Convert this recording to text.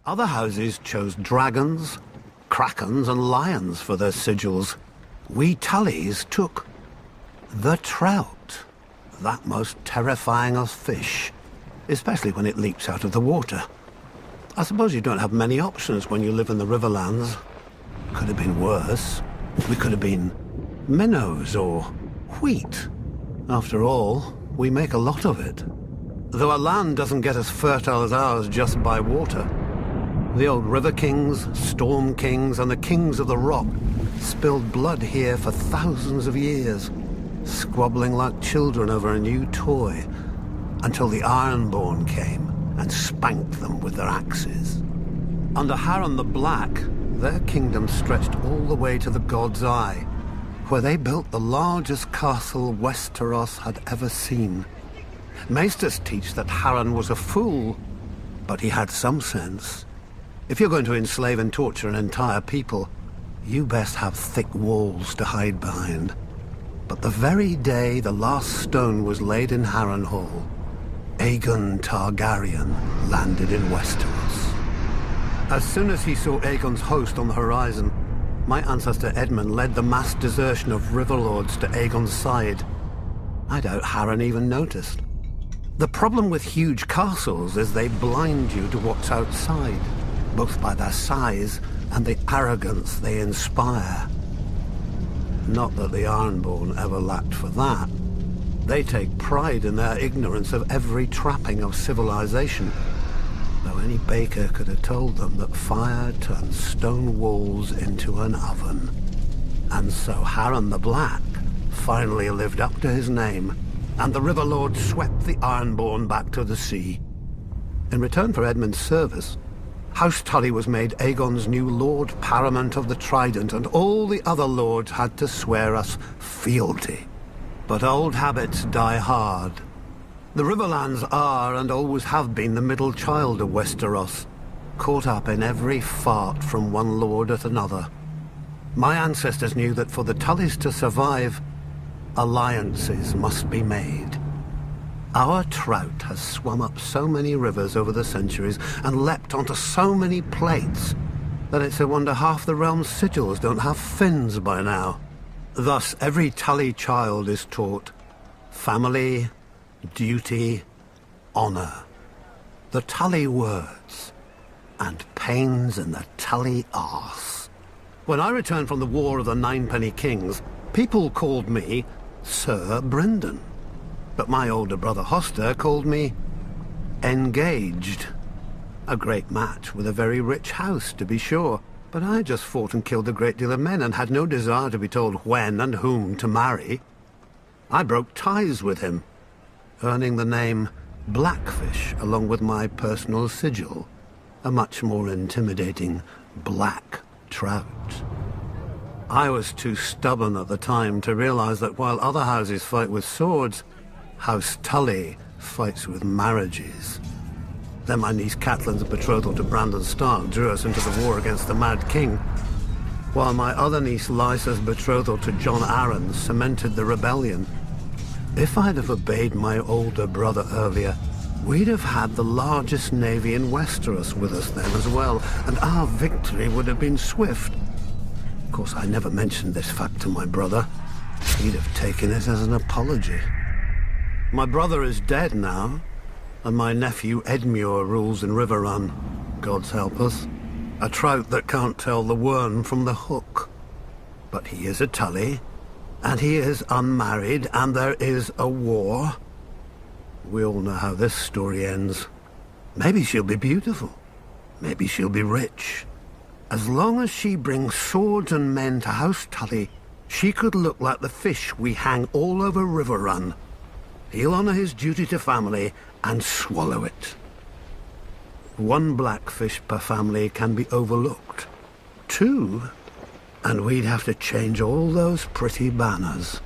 Other houses chose dragons, krakens and lions for their sigils. We Tullys took the trout, that most terrifying of fish, especially when it leaps out of the water. I suppose you don't have many options when you live in the Riverlands. Could have been worse. We could have been minnows or wheat. After all, we make a lot of it. Though our land doesn't get as fertile as ours just by water. The old river kings, storm kings, and the kings of the rock spilled blood here for thousands of years, squabbling like children over a new toy, until the Ironborn came and spanked them with their axes. Under Harren the Black, their kingdom stretched all the way to the God's Eye, where they built the largest castle Westeros had ever seen. Maesters teach that Harren was a fool, but he had some sense. If you're going to enslave and torture an entire people, you best have thick walls to hide behind. But the very day the last stone was laid in Harrenhal, Aegon Targaryen landed in Westeros. As soon as he saw Aegon's host on the horizon, my ancestor Edmund led the mass desertion of Riverlords to Aegon's side. I doubt Harren even noticed. The problem with huge castles is they blind you to what's outside, both by their size and the arrogance they inspire. Not that the Ironborn ever lacked for that. They take pride in their ignorance of every trapping of civilization, though any baker could have told them that fire turns stone walls into an oven. And so Harren the Black finally lived up to his name, and the Riverlord swept the Ironborn back to the sea. In return for Edmund's service, House Tully was made Aegon's new Lord Paramount of the Trident, and all the other lords had to swear us fealty. But old habits die hard. The Riverlands are, and always have been, the middle child of Westeros, caught up in every fart from one lord at another. My ancestors knew that for the Tullys to survive, alliances must be made. Our trout has swum up so many rivers over the centuries and leapt onto so many plates that it's a wonder half the realm's sigils don't have fins by now. Thus, every Tully child is taught family, duty, honor. The Tully words, and pains in the Tully arse. When I returned from the War of the Ninepenny Kings, people called me Sir Brynden. But my older brother Hoster called me Engaged. A great match with a very rich house, to be sure, but I just fought and killed a great deal of men and had no desire to be told when and whom to marry. I broke ties with him, earning the name Blackfish along with my personal sigil, a much more intimidating black trout. I was too stubborn at the time to realize that while other houses fight with swords, House Tully fights with marriages. Then my niece Catelyn's betrothal to Brandon Stark drew us into the war against the Mad King, while my other niece Lysa's betrothal to Jon Arryn cemented the rebellion. If I'd have obeyed my older brother earlier, we'd have had the largest navy in Westeros with us then as well, and our victory would have been swift. Of course, I never mentioned this fact to my brother. He'd have taken it as an apology. My brother is dead now, and my nephew Edmure rules in Riverrun, God's help us. A trout that can't tell the worm from the hook. But he is a Tully, and he is unmarried, and there is a war. We all know how this story ends. Maybe she'll be beautiful. Maybe she'll be rich. As long as she brings swords and men to House Tully, she could look like the fish we hang all over Riverrun. He'll honor his duty to family and swallow it. One blackfish per family can be overlooked. Two, and we'd have to change all those pretty banners.